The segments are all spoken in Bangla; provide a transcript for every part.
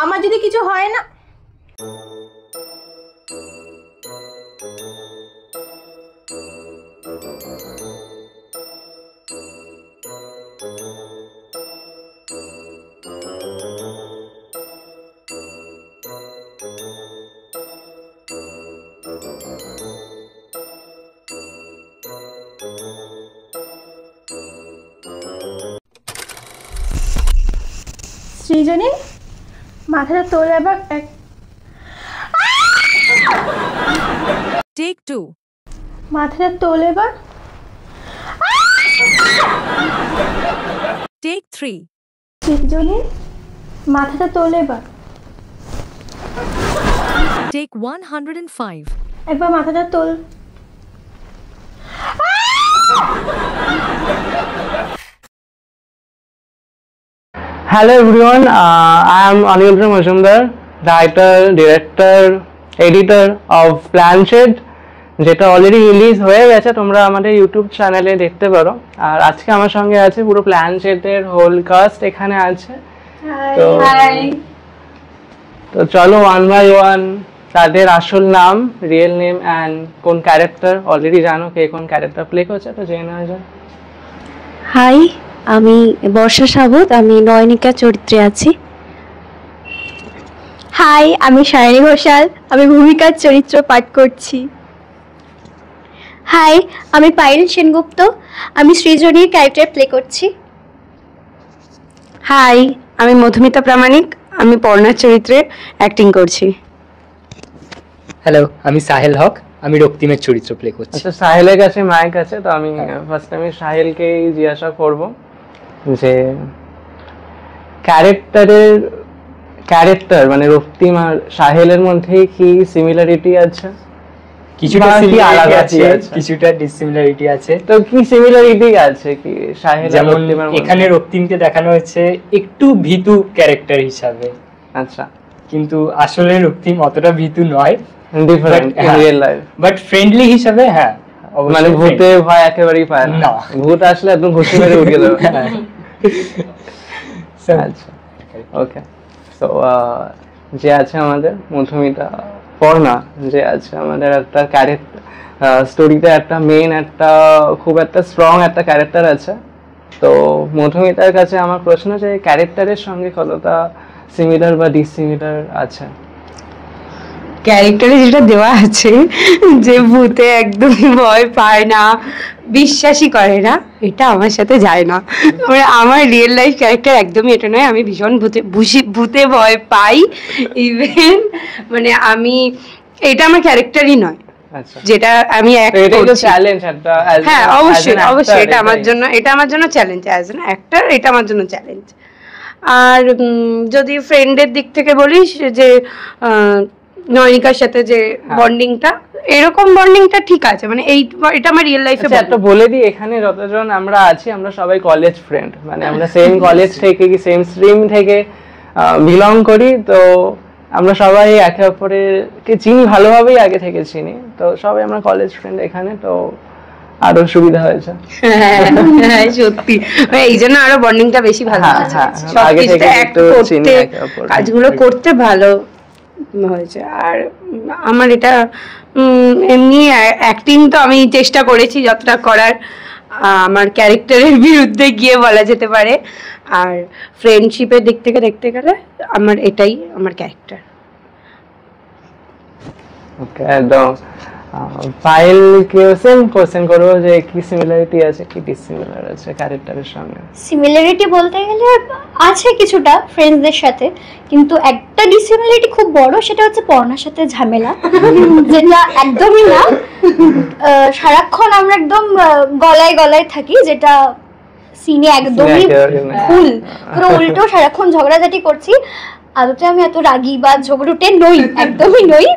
আমার যদি কিছু হয় না, সৃজনী মাথাটা তোলে আবার। টেক 2 মাথাটা তোলে এবার। টেক 3 সৃজনী মাথাটা তোলে এবার। টেক 105 একবার মাথাটা তোল। Hello everyone, I am Anil Majumdar, writer, director, editor of Planshed, যেটা অলরেডি রিলিজ হয়ে গেছে, তোমরা আমাদের ইউটিউব চ্যানেলে দেখতে পারো। আর আজকে আমার সঙ্গে আছে পুরো প্ল্যানশেডের হোল কাস্ট এখানে আছে। তো চলো ওয়ান বাই ওয়ান তাদের আসল নাম, রিয়েল নেম অ্যান্ড কোন ক্যারেক্টার, অলরেডি জানো কে কোন ক্যারেক্টার প্লে করছে, তো জেনে নেওয়া যায়। হাই, আমি বর্ষা সাবুত, আমি নয়নিকা চরিত্রে আছি। হাই, আমি সায়নী ঘোষাল, আমি ভূমিকার চরিত্র পাঠ করছি। হাই, আমি পায়েল সেনগুপ্ত, আমি সৃজনীর ক্যারেক্টার প্লে করছি। হাই, আমি মধুমিতা প্রামাণিক, আমি পর্ণার চরিত্রে অ্যাক্টিং করছি। হ্যালো, আমি সাহেল হক, আমি রক্তিমের চরিত্র প্লে করছি। আচ্ছা, সাহেলের কাছে মাইক আছে, তো আমি ফার্স্ট আমি সাহেলকেই জিজ্ঞাসা করব যে ক্যারেক্টার মানে রক্তিম আর সাহেলের মধ্যে কি সিমিলারিটি আছে? কিছুটা সিমিলারিটি আছে, কিছুটা ডিসিমিলারিটি আছে। তো কি সিমিলারিটি আছে কি সাহেল আর যেমন রক্তিমের মধ্যে? এখানে রক্তিমকে দেখানো হয়েছে একটু ভীতু ক্যারেক্টার হিসাবে। আচ্ছা, কিন্তু আসলে রক্তিম অতটা ভীতু নয়, different in real life, but friendly হিসাবে হ্যাঁ। মানে ভূতে ভয় একেবারেই পায় না, ভূত আসলে একদম ঘুষি মেরে উঠিয়ে দেবে। আচ্ছা, ওকে। তো যে আছে আমাদের মধুমিতা পর্ণা, যে আছে আমাদের একটা ক্যারেক্টার স্টোরিতে, একটা মেইন একটা খুব একটা স্ট্রং একটা ক্যারেক্টার আছে। তো মধুমিতার কাছে আমার প্রশ্ন যে ক্যারেক্টারের সঙ্গে কতটা সিমিলার বা ডিসিমিলার আছে? ক্যারেক্টারে যেটা দেওয়া আছে যে ভূতে একদমই ভয় পায় না, বিশ্বাসই করে না, এটা আমার সাথে যায় না। মানে আমার রিয়েল লাইফ ক্যারেক্টার একদমই এটা নয়। আমি ভীষণ ভূতে ভয় পাই। ইভেন মানে আমি এটা আমার ক্যারেক্টারই নয়, যেটা আমি হ্যাঁ অবশ্যই অবশ্যই এটা আমার জন্য চ্যালেঞ্জ। অ্যাজ অ্যান অ্যাক্টর এটা আমার জন্য চ্যালেঞ্জ। আর যদি ফ্রেন্ডের দিক থেকে বলিস যে নয়নিকার সাথে যে বন্ডিংটা, এরকম বন্ডিংটা ঠিক আছে, মানে এটা আমার রিয়েল লাইফে। একটা বলে দিই, এখানে যতজন আমরা আছি আমরা সবাই কলেজ ফ্রেন্ড, মানে আমরা সেম কলেজ থেকে কি সেম স্ট্রিম থেকে বিলং করি। তো আমরা সবাই একে অপরকে চিনি, ভালোভাবেই আগে থেকে চিনি, তো সবাই আমরা কলেজ ফ্রেন্ড এখানে, তো আরো সুবিধা হয়েছে। হ্যাঁ সত্যি, এই জন্য আরো বন্ডিংটা বেশি ভালো হয়েছে, কাজগুলো করতে ভালো হয়েছে। আর আমার এটা এমনি অ্যাক্টিং তো আমি চেষ্টা করেছি যতটা করার, আমার ক্যারেক্টারের বিরুদ্ধে গিয়ে বলা যেতে পারে। আর ফ্রেন্ডশিপের দিক থেকে দেখতে গেলে আমার এটাই আমার ক্যারেক্টার। ওকে, একদম। ফাইলকে সেম কোশ্চেন করব যে কি সিমিলারিটি আছে কি ডিসিমিলার আছে ক্যারেক্টারের সঙ্গে? সিমিলারিটি বলতে গেলে আছে কিছুটা ফ্রেন্ডসদের সাথে, কিন্তু একটা ডিসিমিলারিটি খুব বড়, সেটা হচ্ছে পর্ণার সাথে ঝামেলা, যেটা একদমই না। সারাক্ষণ আমরা একদম গলায় গলায় থাকি, যেটা সিনে একদমই ভুল, পুরো উল্টো সারাক্ষণ ঝগড়াঝাটি করছি। আদতে আমি এত রাগী বা ঝগড়ুটে নই, একদমই নই।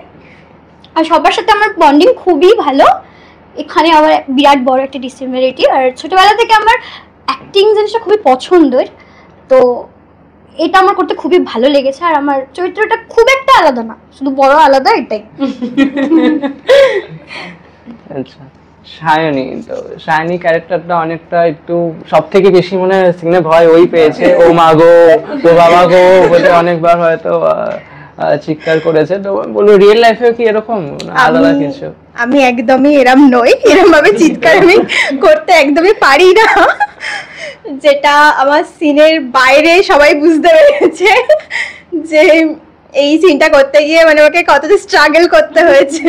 আর সবার সাথে আমার বন্ডিং খুবই ভালো। এখানে আমার বিরাট বড় একটা ডিসিমিলারিটি। আর ছোটবেলা থেকে আমার অ্যাক্টিং জিনিসটা খুবই পছন্দের, তো এটা আমার করতে খুবই ভালো লেগেছে। আর আমার চরিত্রটা খুব একটা আলাদা না, শুধু বড় আলাদা এটাই। আচ্ছা, সায়নী, তো সায়নী ক্যারেক্টারটা অনেকটা একটু সব থেকে বেশি মনে হয় সিনে ভয় ওই পেয়েছে, ও মা গো, ও বাবা গো বলে অনেকবার হয়তো চিৎকার করেছে। তো বলবো রিয়েল লাইফেও কি এরকম আলাদা কিছু? আমি একদমই এরম নই, এরম ভাবে চিৎকার আমি করতে একদমই পারি না, যেটা আমার সিনের বাইরে সবাই বুঝতে পেরেছে যে এই সিনটা করতে গিয়ে মানে ওকে কতটা স্ট্রাগল করতে হয়েছে।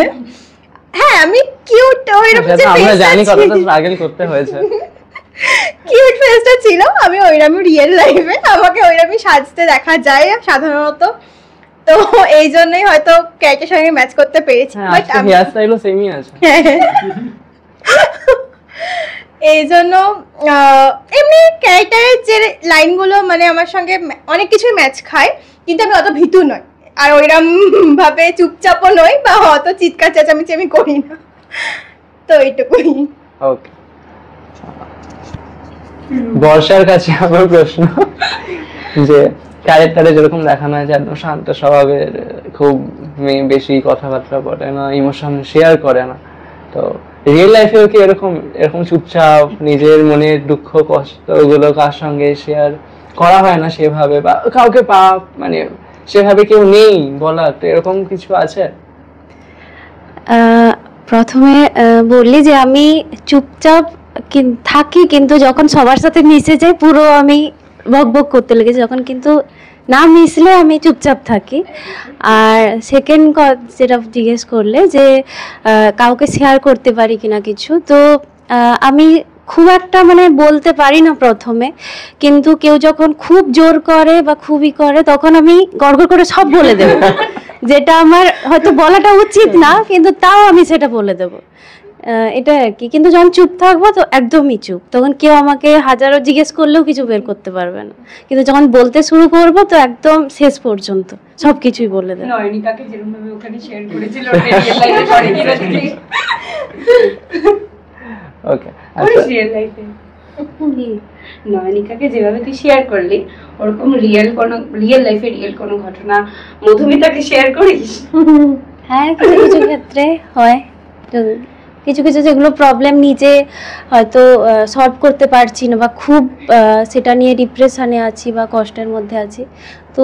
হ্যাঁ আমি কিউট, ওইরকম যে আমরা ফেসটা জানি কতটা ছিল, স্ট্রাগল করতে হয়েছে, কিউট ফেসটা ছিল, আমি ওইরকমই রিয়েল লাইফে আমাকে ওইরকমই সাজতে দেখা যায় সাধারণত, তো এই জন্যই হয়তো ক্যারেক্টারের সঙ্গে ম্যাচ করতে পেরেছি। হ্যাঁ বাট আজকে হেয়ার স্টাইলও সেমই আছে। এই জন্য এমনি ক্যারেক্টারের যে লাইনগুলো মানে আমার সঙ্গে অনেক কিছুই ম্যাচ খায়, কিন্তু আমি অত ভীতু নই, আর ওইরকম ভাবে চুপচাপও নই, বা অত চিৎকার চেঁচামেচি আমি করি না, তো এইটুকুই। ওকে, বর্ষার কাছে আমার প্রশ্ন, যে ক্যারেক্টারে যেরকম দেখানো হয় যে একদম শান্ত স্বভাবের, খুব বেশি কথাবার্তা বলে না, ইমোশন শেয়ার করে না, তো রিয়েল লাইফেও কি এরকম এরকম চুপচাপ নিজের মনের দুঃখ কষ্ট ওগুলো কার সঙ্গে শেয়ার করা হয় না সেভাবে, বা কাউকে মানে সেভাবে কেউ নেই বলার, তো এরকম কিছু আছে? প্রথমে বললি যে আমি চুপচাপ থাকি, কিন্তু যখন সবার সাথে মিশে যাই পুরো আমি বক বক করতে লেগেছি, যখন কিন্তু না মিশলে আমি চুপচাপ থাকি। আর সেকেন্ড যেটা জিজ্ঞেস করলে যে কাউকে শেয়ার করতে পারি কিনা কিছু, তো আমি খুব একটা মানে বলতে পারি না প্রথমে, কিন্তু কেউ যখন খুব জোর করে বা খুবই করে তখন আমি গড়গড় করে সব বলে দেব, যেটা আমার হয়তো বলাটা উচিত না, কিন্তু তাও আমি সেটা বলে দেব, এটা আর কি। কিন্তু যখন চুপ থাকবো তো একদমই চুপ, তখন কেউ আমাকে হাজারো জিজ্ঞেস করলেও কিছু বের করতে পারবে না, কিন্তু যখন বলতে শুরু করবো তো একদম শেষ পর্যন্ত সবকিছুই বলে দেব। নয়নিকাকে যেরকম ভাবে ওখানে শেয়ার করেছিল রিয়েল লাইফে করে ওকে, আচ্ছা রিয়েল লাইফে নয়নিকাকে যেভাবে তুই শেয়ার করলি ওরকম রিয়েল লাইফে রিয়েল কোনো ঘটনা মধুমিতাকে শেয়ার করিস? হ্যাঁ, কিছু কিছু ক্ষেত্রে হয়, কিছু কিছু যেগুলো প্রবলেম নিজে হয়তো সলভ করতে পারছি না, বা খুব সেটা নিয়ে ডিপ্রেশনে আছি বা কষ্টের মধ্যে আছি, তো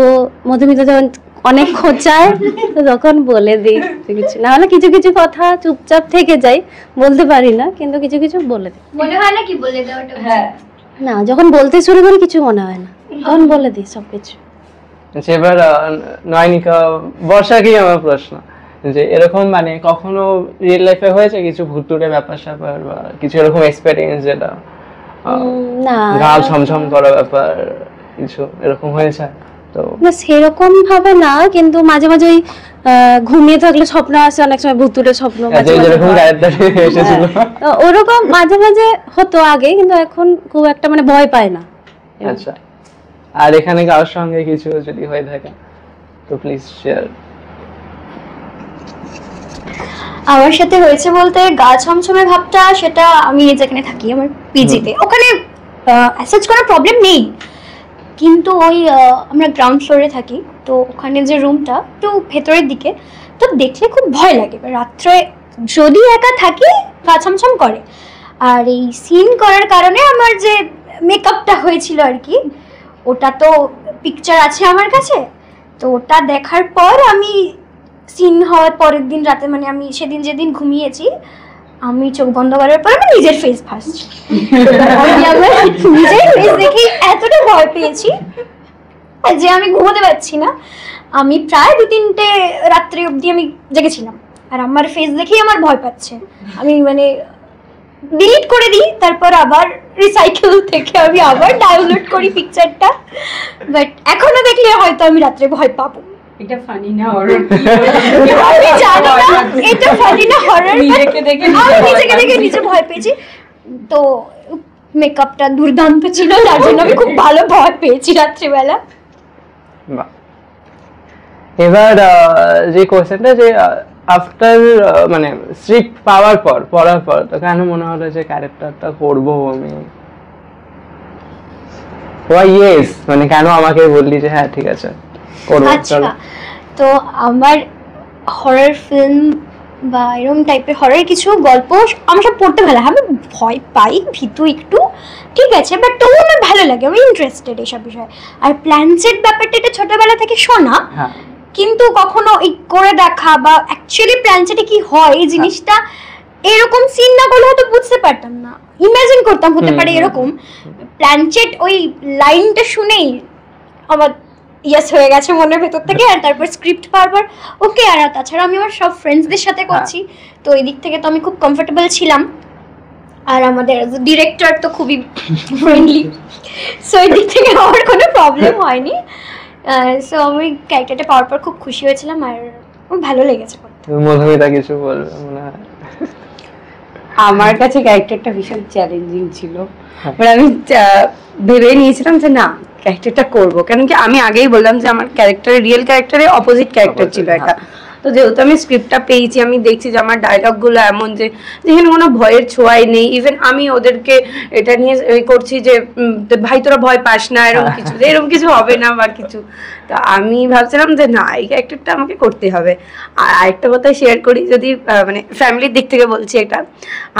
মধুমিতা যখন অনেক খোঁচায় তো তখন বলে দিই কিছু, না হলে কিছু কিছু কথা চুপচাপ থেকে যাই, বলতে পারি না, কিন্তু কিছু কিছু বলে দিই। মনে হয় না কি বলে দেওয়াটা? হ্যাঁ, না, যখন বলতে শুরু করি কিছু মনে হয় না, তখন বলে দিই সবকিছু। এবার নয়নিকা, বর্ষাকেই আমার প্রশ্ন, যে এরকম মানে কখনো রিয়েল লাইফে হয়েছে কিছু ভুতুড়ে ব্যাপার স্যাপার বা কিছু এরকম এক্সপেরিয়েন্স যেটা না, গা ছমছম করা ব্যাপার কিছু এরকম হয়েছে? তো না সেরকম ভাবে না, কিন্তু মাঝে মাঝে ওই ঘুমিয়ে থাকলে স্বপ্ন আসে, অনেক সময় ভুতুড়ে স্বপ্ন, যেরকম ক্যারেক্টার এসেছিল ওরকম মাঝে মাঝে হতো আগে, কিন্তু এখন খুব একটা মানে ভয় পায় না। আচ্ছা, আর এখানে কারোর সঙ্গে কিছু যদি হয়ে থাকে তো প্লিজ শেয়ার। আমার সাথে হয়েছে বলতে গা ছমছমে ভাবটা, সেটা আমি যেখানে থাকি আমার পিজিতে, ওখানে অ্যাসেজ কোনো প্রবলেম নেই, কিন্তু ওই আমরা গ্রাউন্ড ফ্লোরে থাকি, তো ওখানে যে রুমটা একটু ভেতরের দিকে, তো দেখলে খুব ভয় লাগে, রাত্রে যদি একা থাকি গা ছমছম করে। আর এই সিন করার কারণে আমার যে মেকআপটা হয়েছিল আর কি, ওটা তো পিকচার আছে আমার কাছে, তো ওটা দেখার পর আমি সিন হওয়ার পরের দিন রাতে, মানে আমি সেদিন যেদিন ঘুমিয়েছি, আমি চোখ বন্ধ করার পর আমি নিজের ফেস ভাসছি, আমি আমার নিজের ফেস দেখে এতটা ভয় পেয়েছি যে আমি ঘুমোতে পারছি না। আমি প্রায় 2-3টে রাত্রি অবধি আমি জেগেছিলাম, আর আমার ফেস দেখেই আমার ভয় পাচ্ছে, আমি মানে ডিলিট করে দিই, তারপর আবার রিসাইকেল থেকে আমি আবার ডাউনলোড করি পিকচারটা, বাট এখনো দেখলে হয়তো আমি রাত্রে ভয় পাবো। এটা ফানি না হরর? আমি জানি না এটা ফানি না হরর, নিজেকে দেখে আমি নিজেকে দেখে নিজে ভয় পেয়েছি, তো মেকআপটা দুর্দান্ত ছিল, তার জন্য আমি খুব ভালো ভয় পেয়েছি রাত্রিবেলা। এবার যে কোশ্চেনটা, যে আফটার মানে স্ক্রিপ্ট পড়ার পর তো কেন মনে হলো যে ক্যারেক্টারটা করবো আমি? ইয়েস, মানে কেন আমাকে বললি যে হ্যাঁ ঠিক আছে করবো? আচ্ছা, তো আমার হরর ফিল্ম বা এরকম টাইপের হরর কিছু গল্প আমার সব পড়তে ভালো লাগে। আমি ভয় পাই, ভীতু একটু, ঠিক আছে, বাট তবু আমার ভালো লাগে, আমি ইন্টারেস্টেড এইসব বিষয়ে। আর প্ল্যানচেট ব্যাপারটা এটা ছোটবেলা থেকে শোনা, কিন্তু কখনো এই করে দেখা বা অ্যাকচুয়ালি প্ল্যানচেটে কি হয় এই জিনিসটা এরকম সিন না করলে হয়তো বুঝতে পারতাম না, ইমাজিন করতাম হতে পারে এরকম। প্ল্যানচেট ওই লাইনটা শুনেই আমার ইয়েস হয়ে গেছে মনের ভেতর থেকে। আর তারপর স্ক্রিপ্ট পাওয়ার পর ওকে। আর তাছাড়া আমি আমার সব ফ্রেন্ডসদের সাথে করছি, তো এই দিক থেকে তো আমি খুব কমফোর্টেবল ছিলাম। আর আমাদের ডিরেক্টর তো খুবই ফ্রেন্ডলি, সো এই দিক থেকে আমার কোনো প্রবলেম হয়নি। সো আমি ক্যারেক্টারটা পাওয়ার পর খুব খুশি হয়েছিলাম আর আমার ভালো লেগেছে। মধুমিতা কিছু বলবে মনে হয়? আমার কাছে ক্যারেক্টারটা ভীষণ চ্যালেঞ্জিং ছিল, মানে আমি ভেবে নিয়েছিলাম যে না ক্যারেক্টারটা করবো, কারণ কি আমি আগেই বললাম যে আমার ক্যারেক্টার রিয়েল ক্যারেক্টারে অপোজিট ক্যারেক্টার ছিল একটা। তো যেহেতু আমি স্ক্রিপ্টটা পেয়েছি, আমি দেখছি যে আমার ডায়লগগুলো এমন যে যেখানে কোনো ভয়ের ছোঁয়াই নেই। ইভেন আমি ওদেরকে এটা নিয়ে করছি যে ভাই তোরা ভয় পাস না, এরকম কিছু হবে না বা কিছু। তো আমি ভাবছিলাম যে না এই ক্যারেক্টারটা আমাকে করতে হবে। আর আরেকটা কথা শেয়ার করি, যদি মানে ফ্যামিলির দিক থেকে বলছি, এটা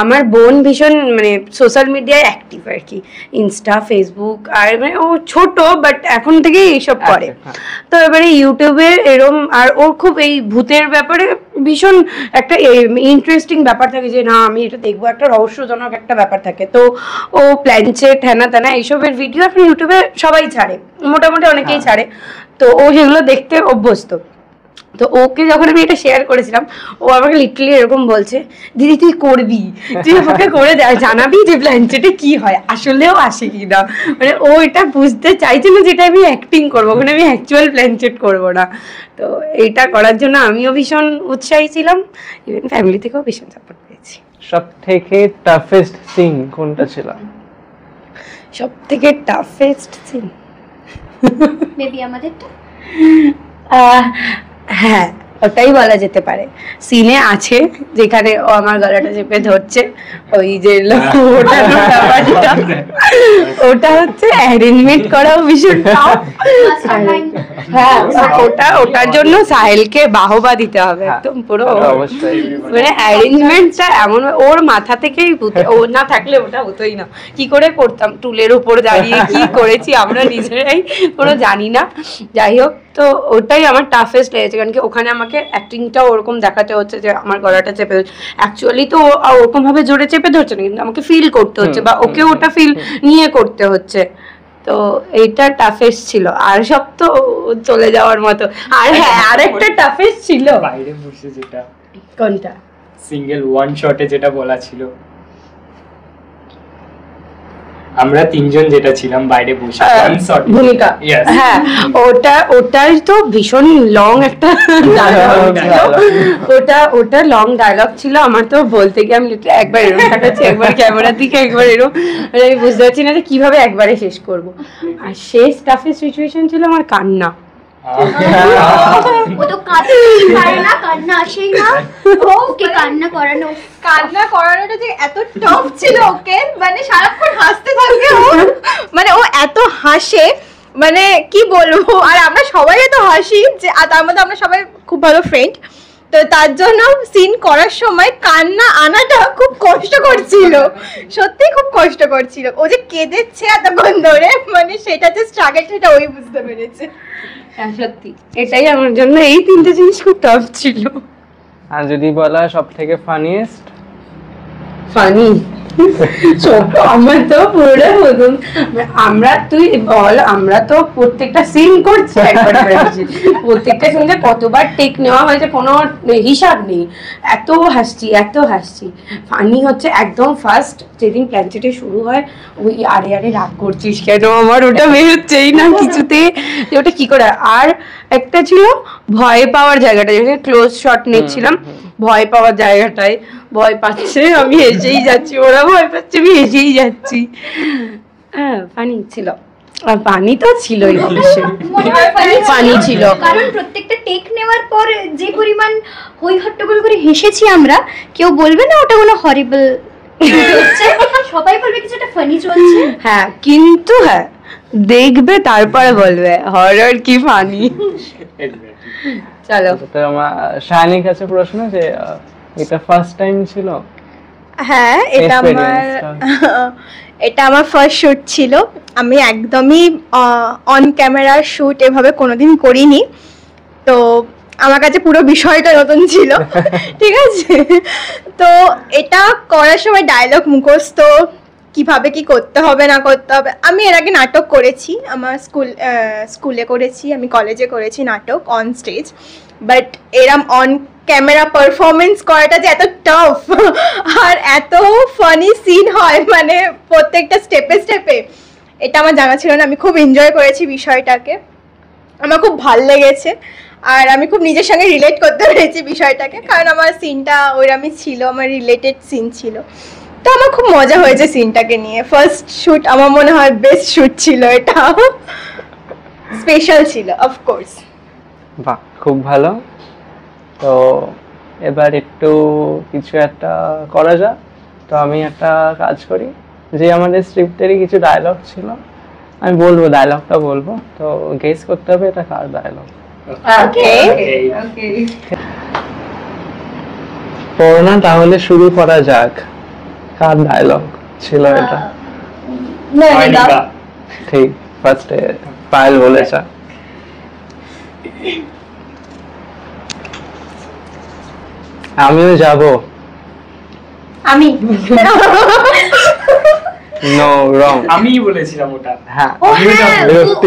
আমার বোন ভীষণ মানে সোশ্যাল মিডিয়ায় অ্যাক্টিভ আর কি, ইনস্টা, ফেসবুক। আর মানে ও ছোট বাট এখন থেকেই এইসব করে। তো এবারে ইউটিউবে এরম, আর ওর খুব এই ভূতের ব্যাপারে ভীষণ একটা ইন্টারেস্টিং ব্যাপার থাকে যে না আমি এটা দেখবো, একটা রহস্যজনক একটা ব্যাপার থাকে। তো ও প্ল্যানচেট হ্যানা ত্যানা এইসবের ভিডিও এখন ইউটিউবে সবাই ছাড়ে, মোটামুটি অনেকেই ছাড়ে। তো ও সেগুলো দেখতে অভ্যস্ত। তো ওকে যখন আমি এটা শেয়ার করেছিলাম, ও আমাকে লিটারালি এরকম বলছে, দিদি তুই করবি, তুই আমাকে করে জানাবি যে প্ল্যানচেটে কি হয়, আসলেও আসে কি না। মানে ও এটা বুঝতে চাইছে না যেটা আমি অ্যাক্টিং করবো, ওখানে আমি অ্যাকচুয়াল প্ল্যানচেট করবো না। তো এইটা করার জন্য আমিও ভীষণ উৎসাহী ছিলাম, ইভেন ফ্যামিলি থেকেও ভীষণ সাপোর্ট পেয়েছি। সব থেকে টাফেস্ট সিন কোনটা ছিল? সব থেকে টাফেস্ট সিন মেবি আমাদেরটা, হ্যাঁ ওটাই বলা যেতে পারে। সিনে আছে যেখানে ও আমার গলাটা চেপে ধরছে, ওই যে ওটা হচ্ছে অ্যারেঞ্জমেন্ট করাও ভীষণ টাফ। হ্যাঁ ওটার জন্য সাহেলকে বাহবা দিতে হবে একদম পুরো, মানে অ্যারেঞ্জমেন্টটা এমন ওর মাথা থেকেই ও না থাকলে ওটা হতোই না। কি করে করতাম, টুলের উপর দাঁড়িয়ে কি করেছি আমরা নিজেরাই কোনো জানি না। যাই হোক, তো ওটাই আমার টাফেস্ট লেগেছে, কারণ কি ওখানে আমাকে অ্যাক্টিংটাও ওরকম দেখাতে হচ্ছে যে আমার গলাটা চেপে ধরছে। অ্যাকচুয়ালি তো ওরকম ভাবে জোরে চেপে ধরছে না, কিন্তু আমাকে ফিল করতে হচ্ছে বা ওকে ওটা ফিল নিয়ে করতে হচ্ছে। তো এইটা টাফেস্ট ছিল। আর সব তো চলে যাওয়ার মতো। আর হ্যাঁ আরেকটা টাফেস্ট ছিল বাইরে বসে যেটা, কোনটা? সিঙ্গেল ওয়ান শটে যেটা বলা ছিল, আমরা তিনজন যেটা ছিলাম বাইরে বসে ভূমিকা, হ্যাঁ ওটার তো ভীষণ লং একটা ওটা লং ডায়লগ ছিল। আমার তো বলতে গিয়ে আমি একবার এরকম তাকাচ্ছি, একবার ক্যামেরার দিকে, একবার এরকম, আমি বুঝতে পারছি না যে কিভাবে একবারে শেষ করব। আর শেষ টাফেস্ট সিচুয়েশন ছিল আমার কান্না। ও তো কাঁদতেই পারে না, কান্না আসেই না, ওকে কান্না করানোটা যে এত টফ ছিল ওকে, মানে সারাক্ষণ হাসতে থাকে ও, মানে ও এত হাসে, মানে কি বলবো। আর আমরা সবাই এত হাসি যে, তার মধ্যে আমরা সবাই খুব ভালো ফ্রেন্ড, তো তার জন্য সিন করার সময় কান্না আনাটা খুব কষ্ট করছিল, সত্যি খুব কষ্ট করছিল। ও যে কেঁদেছে এতক্ষণ ধরে, মানে সেটা যে স্ট্রাগল সেটা ওই বুঝতে পেরেছে। সত্যি এটাই আমার জন্য, এই তিনটে জিনিস খুব টাফ ছিল। আর যদি বলা সব থেকে ফানিয়েস্ট? ফানি আমার তো পুরো মতন, আমরা তুই বল, আমরা তো প্রত্যেকটা সিন করছি একবার করে, প্রত্যেকটা সিনে কতবার টেক নেওয়া হয়েছে কোনো হিসাব নেই। এত হাসছি। ফানি হচ্ছে একদম ফার্স্ট যেদিন প্ল্যানচেটে শুরু হয়, ওই আরে রাগ করছিস কেন, আমার ওটা বেরোচ্ছেই না কিছুতে, ওটা কি করে। আর একটা ছিল ভয় পাওয়ার জায়গাটা, যেখানে ক্লোজ শট নিচ্ছিলাম, ভয় পাওয়ার জায়গাটায় ভয় পাচ্ছে আমি হেসেই যাচ্ছি, ওরা ভয় পাচ্ছে আমি হেসেই যাচ্ছি। হ্যাঁ ফানি ছিল, আর পানি তো ছিলই, পানি ছিল, কারণ প্রত্যেকটা টেক নেওয়ার পর যে পরিমাণ হই হট্টগোল করে হেসেছি আমরা, কেউ বলবে না ওটা কোনো হরিবল হচ্ছে, সবাই বলবে কিছু একটা ফানি চলছে। হ্যাঁ কিন্তু হ্যাঁ দেখবে তারপরে বলবে হরর কি ফানি। চলো তো আমার শায়নির কাছে প্রশ্ন যে এটা ফার্স্ট টাইম ছিল? হ্যাঁ, এটা আমার ফার্স্ট শুট ছিল। আমি একদমই অন ক্যামেরা শুট এভাবে কোনোদিন করিনি, তো আমার কাছে পুরো বিষয়টা নতুন ছিল। ঠিক আছে, তো এটা করার সময় ডায়লগ মুখস্থ, কিভাবে কি করতে হবে না করতে হবে। আমি এর আগে নাটক করেছি, আমার স্কুলে করেছি, আমি কলেজে করেছি নাটক অন স্টেজ, বাট এরম অন ক্যামেরা পারফরমেন্স করাটা যে এত টাফ আর এত ফানি সিন হয় মানে প্রত্যেকটা স্টেপে স্টেপে, এটা আমার জানা ছিল না। আমি খুব এনজয় করেছি বিষয়টাকে, আমার খুব ভাল লেগেছে, আর আমি খুব নিজের সঙ্গে রিলেট করতে পেরেছি বিষয়টাকে, কারণ আমার সিনটা ওইরকমই ছিল, আমার রিলেটেড সিন ছিল। তো আমার খুব মজা হয়েছে সিনটাকে নিয়ে। ফার্স্ট শুট আমার মনে হয় বেস্ট শুট ছিল, এটা স্পেশাল ছিল অফকোর্স। বাহ, খুব ভালো। তো এবার একটু কিছু একটা করা যাক। তো আমি একটা কাজ করি, যে আমাদের স্ক্রিপ্টেরই কিছু ডায়লগ ছিল, আমি বলবো, ডায়লগটা বলবো, তো গেস করতে হবে এটা কার ডায়লগ। ওকে। পড়না, তাহলে শুরু করা যাক। কার ডায়লগ ছিল এটা? ঠিক, ফার্স্টে পায়েল বলেছে। আমিও যাব। আমি নো, রং। আমিই বলেছিলাম ওটা। হ্যাঁ, ও হ্যাঁ,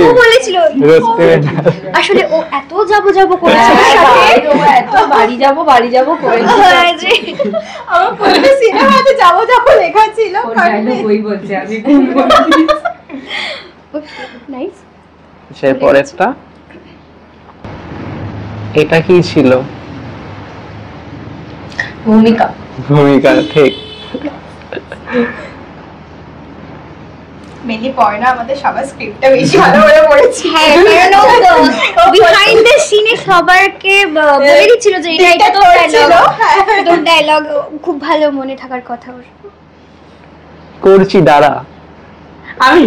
ও বলেছিল। আসলে ও এত যাবো যাবো করেছিল সাথে, এত বাড়ি যাব করেছে। হ্যাঁ, যে আমার পুরো সিনেমাতে যাবো যাবো লেখা ছিল। ওই বলছে আমি ভুল বলেছি। নাইস। সে পরেরটা, এটা কি ছিল? ভূমিকা। ভূমিকা, ঠিক। মেনলি পড়না আমাদের সবার স্ক্রিপ্টটা বেশি ভালো করে পড়েছি। হ্যাঁ, কারণ বিহাইন্ড দ্য সিনে সবারকে বলে দিচ্ছিল যে এটা তো ডায়লগ, তো ডায়লগ খুব ভালো মনে থাকার কথা ওর। করছি, দাঁড়া। আমি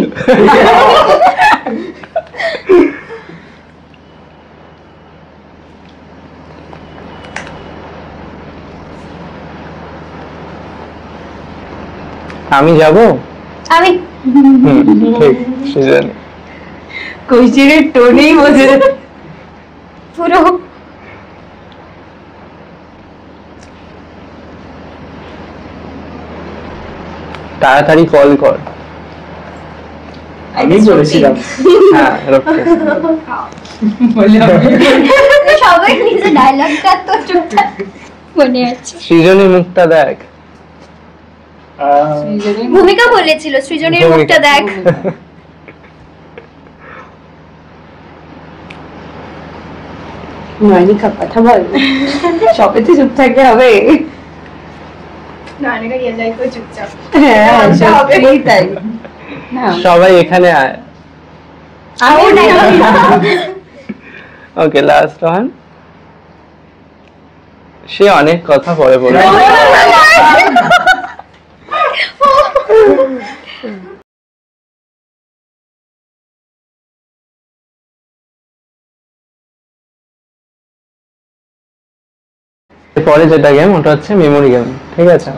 আমি যাব। আমি ঠিক, সুজন। কোচিনের টোনেই বোঝে পুরো তাড়াতাড়ি কল কর। আমি বলেছিলাম। হ্যাঁ, রক্তি। সবাই নিজের ডায়লগটা তো চুপচাপ মনে আছে। সৃজনের মুখটা দেখ। ভূমিকা বলেছিল সৃজনের মুখটা দেখ। নয়নিকা কথা বল, সবেতে চুপ থাকতে হবে। না, অনেকে রিয়েল লাইফে চুপচাপ। হ্যাঁ, সত্যিই তাই। সবাই এখানে আয়। আমি ডায়লগ ওকে, লাস্ট ওয়ান। সে অনেক কথা পরে বলে। পরে যেটা গেম, ওটা হচ্ছে মেমোরি গেম। ঠিক আছে,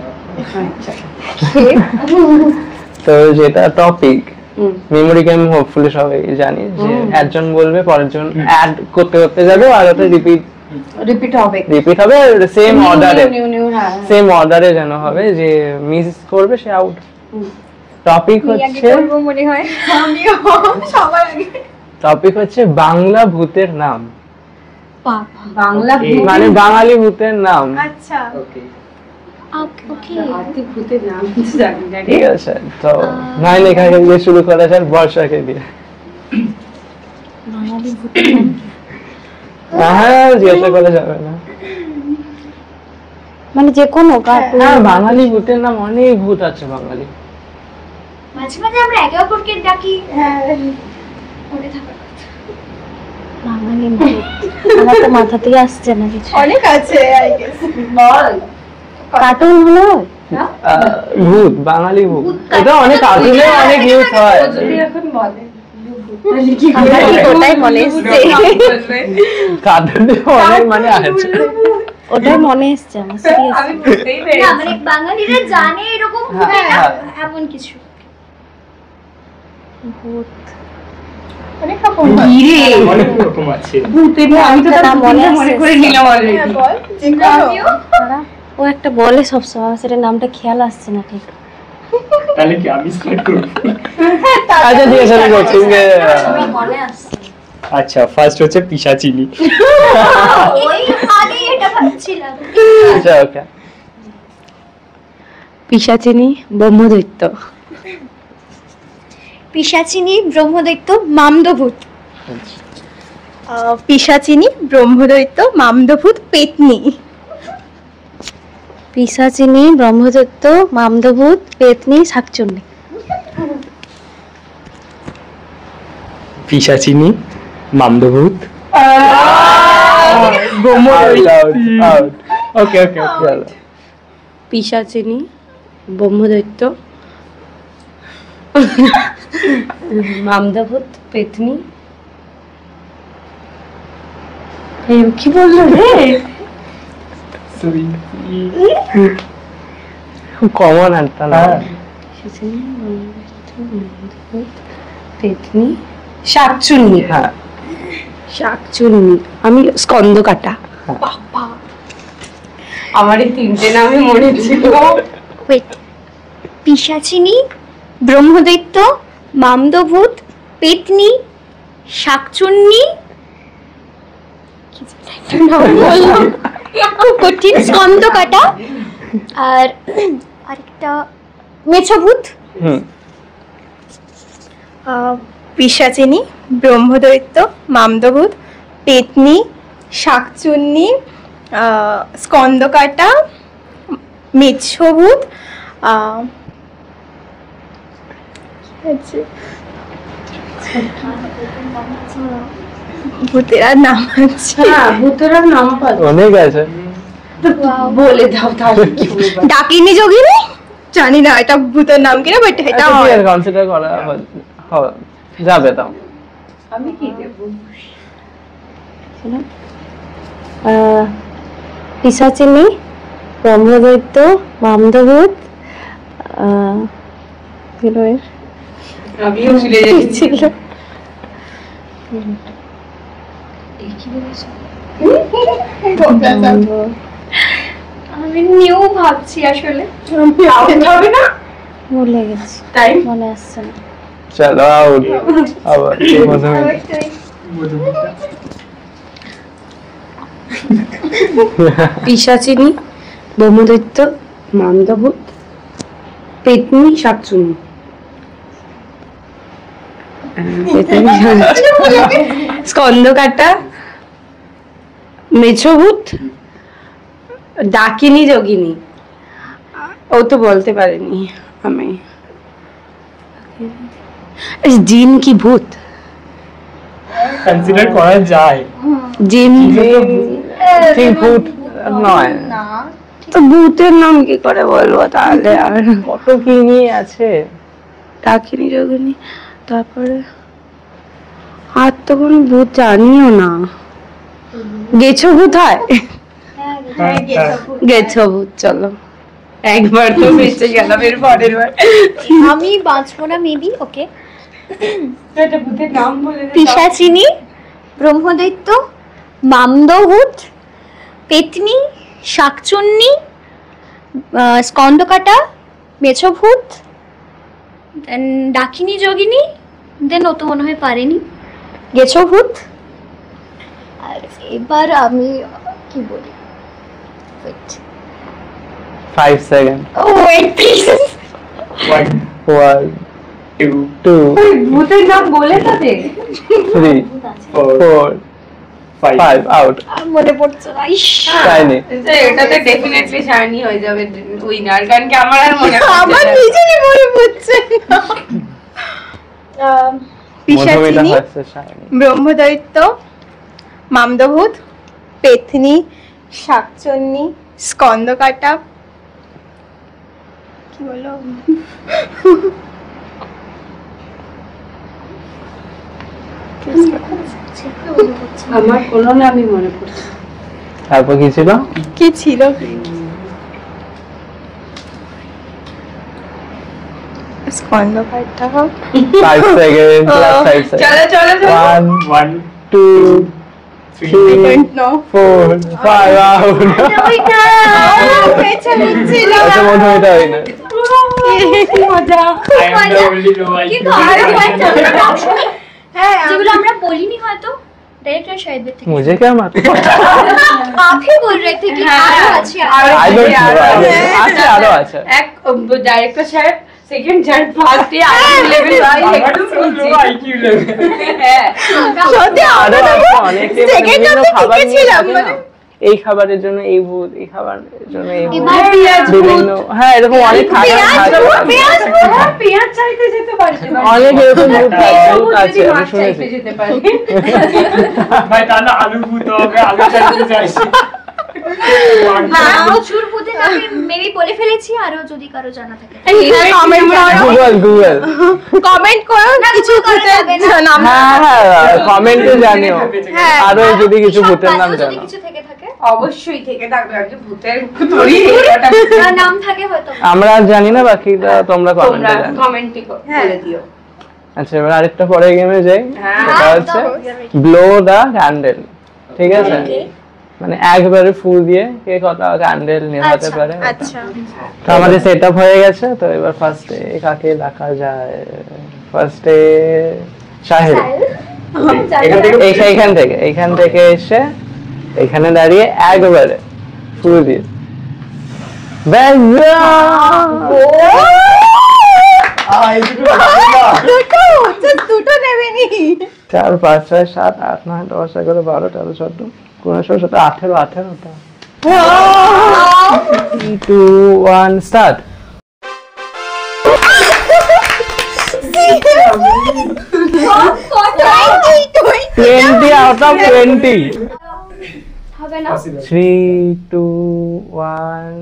তো যেটা টপিক মেমোরি গেম, হোপফুলি সবাই জানি যে একজন বলবে, পরের জন অ্যাড করতে করতে যাবে, আর ওটা রিপিট হবে সেম অর্ডারে, সেম অর্ডারে যেন হবে। যে মিস করবে সে আউট। টপিক হচ্ছে, মনে হয় আমিও সবার আগে। টপিক হচ্ছে বাংলা ভূতের নাম, বাংলা মানে বাঙালি ভূতের নাম। আচ্ছা, ওকে। ওকে। আর্থিক ভূতের নাম জানি না রে। ঠিক আছে, তো নাই লেখাকে দিয়ে শুরু করা যাক, বর্ষাকে দিয়ে। হ্যাঁ, জিজ্ঞাসা করা যাবে না। মানে যে কোনো কার্টুন। হ্যাঁ, বাঙালি ভূতের নাম অনেক ভূত আছে বাঙালি। মাঝে মাঝে আমরা একে অপরকে ডাকি। হ্যাঁ, মনে থাকার কথা। বাঙালি আমার তো মাথাতেই আসছে না কিছু। অনেক আছে আই গেস। বল। কার্টুন হলো ভূত, বাঙালি ভূত, এটা অনেক কার্টুনে অনেক ইউজ হয়। যদি এখন বলে ওটাই মনে এসছে। কার্টুনে অনেক মানে আছে। ওটাই মনে এসছে আমার সিরিয়াস আমি বুঝতেই না পেরেছি। মানে বাঙালিরা জানে এরকম হ্যাঁ, হবে না হ্যাঁ। এমন কিছু অনেক রকম হয়। ইরে, অনেক রকম আছে। ভূতের না, আমি তো তার নাম মনে ভূতের মনে আসছে। করে নিলাম already। হ্যাঁ, বল যে কোনো। ও একটা বলে সবসময় সেটা নামটা খেয়াল আসছে না ঠিক তাহলে কি আমি স্টার্ট করব? আচ্ছা ঠিক আছে আমি বলছি যে মনে আসছে আচ্ছা, ফার্স্ট হচ্ছে পিশাচিনি। ওই আগে এটা ভাবছিলাম আচ্ছা ওকে পিশাচিনী ব্রহ্মদৈত্য। পিশাচিনী ব্রহ্মদৈত্য মামদভূত পিশাচিনী ব্রহ্মদৈত্য মামদভূত পেতনি। পিশাচিনী ব্রহ্মদৈত্য মামদভূত পেতনি শাকচুন্নি পিশাচিনি, মামদভূত, আউট ওকে ওকে চলো পিশাচিনী ব্রহ্মদৈত্য মামদভূত পেতনি। কি বললো রে? খুব কমন একটা না পিশাচিনী ব্রহ্মদৈত্য মামদভূত পেতনি শাকচুন্নি। হ্যাঁ শাকচুন্নি। আমি স্কন্দকাটা। আমার এই তিনটে নামই মনে ছিল। ওয়েট পিশাচিনী ব্রহ্মদৈত্য মামদভূত পেতনি শাকচুন্নি খুব কঠিন স্কন্দকাটা আর আরেকটা মেছভূত হুম পিশাচিনী ব্রহ্মদৈত্য মামদভূত পেতনি শাকচুন্নি স্কন্দকাটা মেচ্ছভূত ভূতের আর নাম আছে হ্যাঁ, ভূতের আর নাম পাই। অনেক আছে বলে দাও তাহলে কি বলবো? ডাকিনী যোগিনী জানি না এটা ভূতের নাম কিনা বাট এটা হয়। কনসিডার করা যাবে তাও আমি কি দেবো? পিশাচিনী ব্রহ্মদৈত্য মামদভূত আমিও ভুলে যাচ্ছি। আমি নিউ ভাবছি আসলে Out হবে না? ভুলে গেছি তাই? মনে আসছে না চলো আউট আবার মধুমিতা পিশাচিনী ব্রহ্মদৈত্য মামদভূত পেতনি শাকচুন্নি। স্কন্দকাটা মেছভূত ডাকিনী যোগিনী। ও তো বলতে পারেনি আমি। জিন কি ভূত? কনসিডার করা যায়। জিন ঠিক ভূত নয় তো ভূতের নাম কি করে বলবো তাহলে? আর কত কি নিয়ে আছে ডাকিনী যোগিনী তারপরে আর তো কোনো ভূত জানিও না। গেছো ভূত হয়? গেছো ভূত চলো একবার তো বেঁচে গেলাম এর পরের বার। আমি বাঁচবো না মেবি ওকে এটা ভূতের নাম বলে দে। পিশাচিনী ব্রহ্মদৈত্য মামদভূত পেতনি শাকচুন্নি স্কন্দকাটা মেছভূত দেন ডাকিনী যোগিনী দেন ও তো মনে হয় পারেনি গেছভূত আর এবার আমি কি বলি ওয়েট 5 সেকেন্ড ওয়েট প্লিজ 1 1 2 2 ওই ভূতের নাম বলে তো দে। 3 4 5 আউট মনে পড়ছে না ইস চাইনি এটাতে ডেফিনেটলি শাইনি হয়ে যাবে উইনার, কারণ কি আমার আর মনে আমার পড়ছে না। নিজেরই মনে পড়ছে না। মধুমিতা পিশাচিনী ভার্সেস শাইনি ব্রহ্মদৈত্য মামদভূত পেতনি শাকচুন্নি স্কন্দকাটা কি বলো আমার কোনো নামই মনে পড়ছে তারপর কি ছিল? কি ছিল? স্কন্ধকারটা 5 সেকেন্ড, প্লাস 5 সেকেন্ড। চলো চলো চলো 1 2 3 4 5 আউট। আচ্ছা মধুমিতা হয় না। কিন্তু আরো হ্যাঁ যেগুলো আমরা বলিনি হয়তো डायरेक्टर शायद भी थे मुझे क्या मालूम? आप ही बोल रहे थे कि आरो আছে I don't know. আছে আরো আছে। এক ডাইরেক্টর সাহেব সেকেন্ড থার্ড ফার্স্ট এ আইকিউ লেভেল ভাই একটু বলছি আইকিউ লেভেল হ্যাঁ সত্যি আরো আমরা আছে অনেকে সেকেন্ড বিভিন্ন অবধি খাবার টিকে নিয়ে ছিলাম থাকে না। এই খাবারের জন্য এই ভূত, এই খাবারের জন্য এই ভূত। এবার পেঁয়াজ বিভিন্ন হ্যাঁ এরকম অনেক থাকে পেঁয়াজ চাইতে যেতে পারি অনেক এরকম ভূত আছে আমি শুনেছি। যেতে পারি ভাই তাহলে আলু ভূত হবে, আলু চাইতে চাইছি। প্রচুর ভূতের নামে মেবি বলে ফেলেছি আরো যদি কারো জানা থাকে কমেন্ট করো, গুগল কমেন্ট করো কিছু ভূতের নাম। হ্যাঁ হ্যাঁ কমেন্টে জানিও হ্যাঁ। আরো যদি কিছু সব ভূতের নাম বাদেও যদি জানো। কিছু থেকে থাকে অবশ্যই থেকে থাকবে আমি ভূতের তৈরি নাম থাকে হয়তো আমরা আর জানি না, বাকিটা তোমরা তোমরা কমেন্টে জানো। কমেন্টে বলে দিও আচ্ছা এবার আরেকটা পরে গেমে যাই, হ্যাঁ। সেটা হচ্ছে ব্লো দা ক্যান্ডেল। ঠিক আছে, মানে একবারে ফুল দিয়ে কে কত ক্যান্ডেল নেভাতে পারে। আচ্ছা তো আমাদের সেটআপ হয়ে গেছে। তো এবার ফার্স্টে কাকে রাখা যায়? ফার্স্টে সাহেল। এইখান থেকে এসে এখানে দাঁড়িয়ে একবারে ফুল দিয়ে দুটো নেবেনি। 4 5 6 7 8 9 10 11 12 13 14 15 16 17 18 18টা। 3 2 1 স্টার্ট। 20 out of 20। হবে না 3 2 1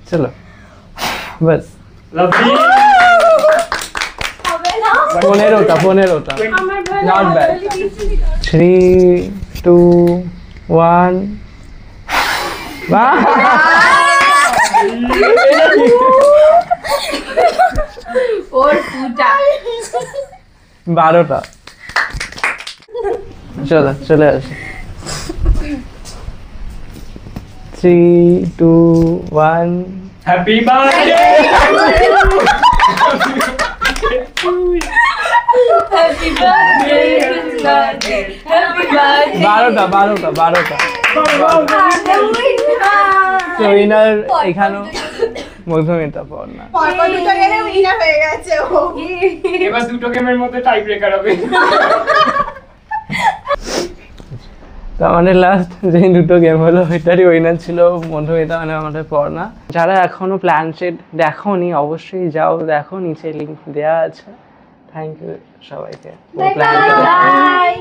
চলো बस। লাভলি। হবে না 15টা not bad। 3 2 1 বাহ ওর ফুটা 12টা। চলো চলে আসো। 3 2 1 happy birthday. Happy birthday happy birthday 12টা। তো উইনার এখানেও মধুমিতা পড়না। পরপর দুটো গেমে উইনার হয়ে গেছে ও। এবার দুটো গেমের মধ্যে টাই ব্রেকার হবে। তো আমাদের লাস্ট যে দুটো গেম হলো ওইটারই উইনার ছিল মধুমিতা, মানে আমাদের পড়না। যারা এখনো প্ল্যান শিট দেখোনি অবশ্যই যাও দেখো, নিচে লিংক দেওয়া আছে। থ্যাংক ইউ সবাইকে। Bye bye